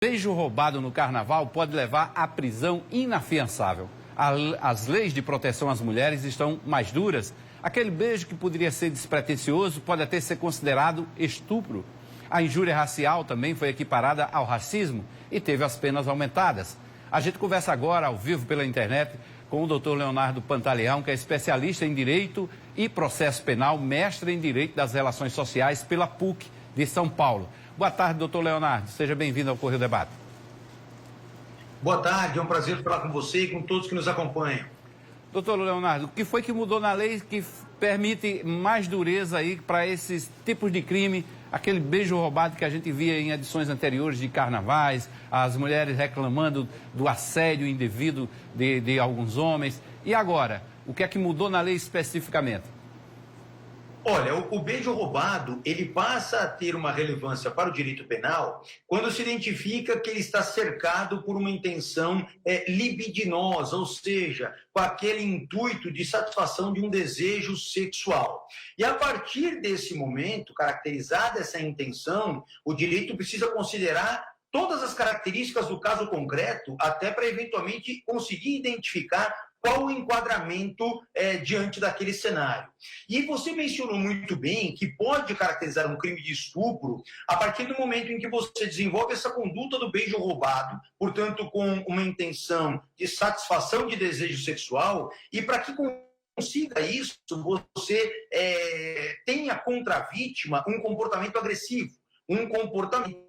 Beijo roubado no carnaval pode levar à prisão inafiançável. As leis de proteção às mulheres estão mais duras. Aquele beijo que poderia ser despretensioso pode até ser considerado estupro. A injúria racial também foi equiparada ao racismo e teve as penas aumentadas. A gente conversa agora ao vivo pela internet com o doutor Leonardo Pantaleão, que é especialista em Direito e Processo Penal, mestre em Direito das Relações Sociais pela PUC de São Paulo. Boa tarde, doutor Leonardo. Seja bem-vindo ao Correio Debate. Boa tarde, é um prazer falar com você e com todos que nos acompanham. Doutor Leonardo, o que foi que mudou na lei que permite mais dureza aí para esses tipos de crime? Aquele beijo roubado que a gente via em edições anteriores de carnavais, as mulheres reclamando do assédio indevido de alguns homens. E agora, o que é que mudou na lei especificamente? Olha, o beijo roubado, ele passa a ter uma relevância para o direito penal quando se identifica que ele está cercado por uma intenção libidinosa, ou seja, com aquele intuito de satisfação de um desejo sexual. E a partir desse momento, caracterizada essa intenção, o direito precisa considerar todas as características do caso concreto, até para eventualmente conseguir identificar qual o enquadramento diante daquele cenário. E você mencionou muito bem que pode caracterizar um crime de estupro a partir do momento em que você desenvolve essa conduta do beijo roubado, portanto, com uma intenção de satisfação de desejo sexual, e para que consiga isso, você tenha contra a vítima um comportamento agressivo, um comportamento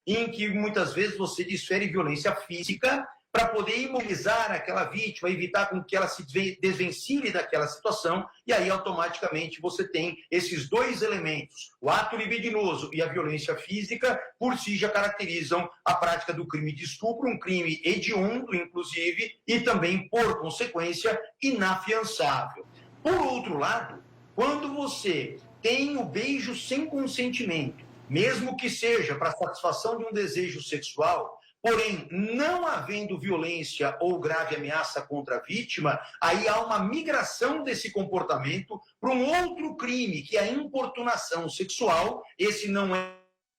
em que muitas vezes você desfere violência física para poder imobilizar aquela vítima, evitar com que ela se desvencilhe daquela situação, e aí automaticamente você tem esses dois elementos, o ato libidinoso e a violência física, por si já caracterizam a prática do crime de estupro, um crime hediondo, inclusive, e também, por consequência, inafiançável. Por outro lado, quando você tem o beijo sem consentimento, mesmo que seja para satisfação de um desejo sexual, porém, não havendo violência ou grave ameaça contra a vítima, aí há uma migração desse comportamento para um outro crime, que é a importunação sexual. Esse não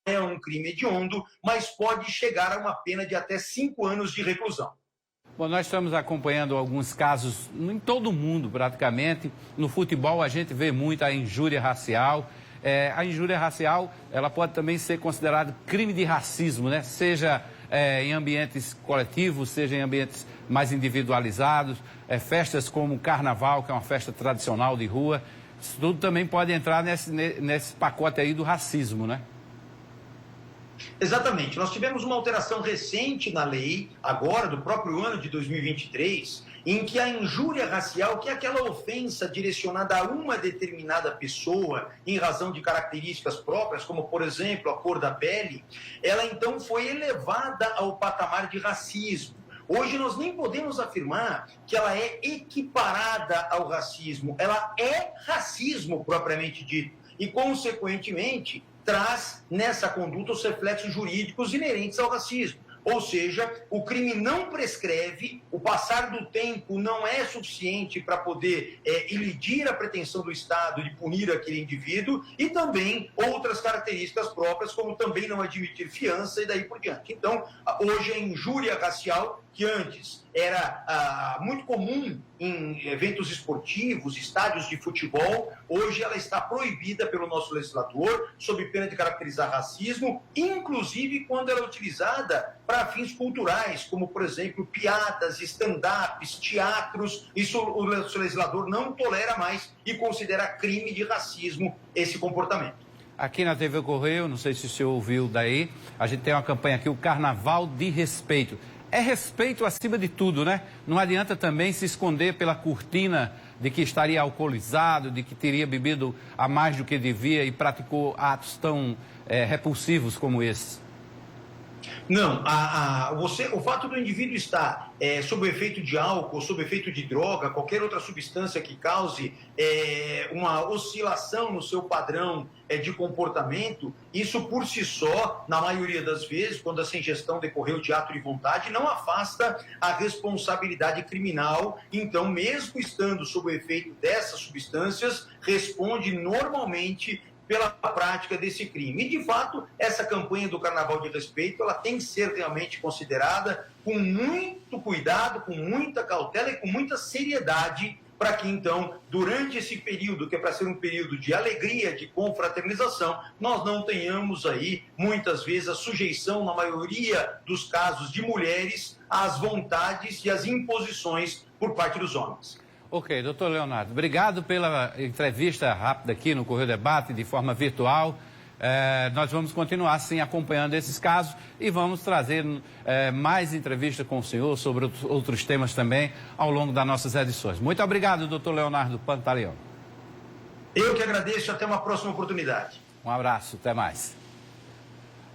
é um crime hediondo, mas pode chegar a uma pena de até 5 anos de reclusão. Bom, nós estamos acompanhando alguns casos em todo o mundo, praticamente. No futebol, a gente vê muito a injúria racial. A injúria racial, ela pode também ser considerada crime de racismo, né? Seja em ambientes coletivos, seja em ambientes mais individualizados, festas como o carnaval, que é uma festa tradicional de rua. Isso tudo também pode entrar nesse pacote aí do racismo, né? Exatamente. Nós tivemos uma alteração recente na lei, agora, do próprio ano de 2023, em que a injúria racial, que é aquela ofensa direcionada a uma determinada pessoa em razão de características próprias, como, por exemplo, a cor da pele, ela então foi elevada ao patamar de racismo. Hoje nós nem podemos afirmar que ela é equiparada ao racismo, ela é racismo propriamente dito e, consequentemente, traz nessa conduta os reflexos jurídicos inerentes ao racismo. Ou seja, o crime não prescreve, o passar do tempo não é suficiente para poder ilidir a pretensão do Estado de punir aquele indivíduo, e também outras características próprias, como também não admitir fiança e daí por diante. Então, hoje a injúria racial, que antes era muito comum em eventos esportivos, estádios de futebol, hoje ela está proibida pelo nosso legislador, sob pena de caracterizar racismo, inclusive quando ela é utilizada para fins culturais, como, por exemplo, piadas, stand-ups, teatros. Isso o nosso legislador não tolera mais e considera crime de racismo esse comportamento. Aqui na TV Correio, não sei se o senhor ouviu daí, a gente tem uma campanha aqui, o Carnaval de Respeito. É respeito acima de tudo, né? Não adianta também se esconder pela cortina de que estaria alcoolizado, de que teria bebido a mais do que devia e praticou atos tão repulsivos como esse. Não, o fato do indivíduo estar sob o efeito de álcool, sob o efeito de droga, qualquer outra substância que cause uma oscilação no seu padrão de comportamento, isso por si só, na maioria das vezes, quando essa ingestão decorreu de ato de vontade, não afasta a responsabilidade criminal. Então, mesmo estando sob o efeito dessas substâncias, responde normalmente pela prática desse crime. E, de fato, essa campanha do Carnaval de Respeito, ela tem que ser realmente considerada com muito cuidado, com muita cautela e com muita seriedade, para que, então, durante esse período, que é para ser um período de alegria, de confraternização, nós não tenhamos aí, muitas vezes, a sujeição, na maioria dos casos de mulheres, às vontades e às imposições por parte dos homens. Ok, doutor Leonardo, obrigado pela entrevista rápida aqui no Correio Debate, de forma virtual. Nós vamos continuar, sim, acompanhando esses casos e vamos trazer mais entrevistas com o senhor sobre outros temas também ao longo das nossas edições. Muito obrigado, doutor Leonardo Pantaleão. Eu que agradeço, até uma próxima oportunidade. Um abraço, até mais.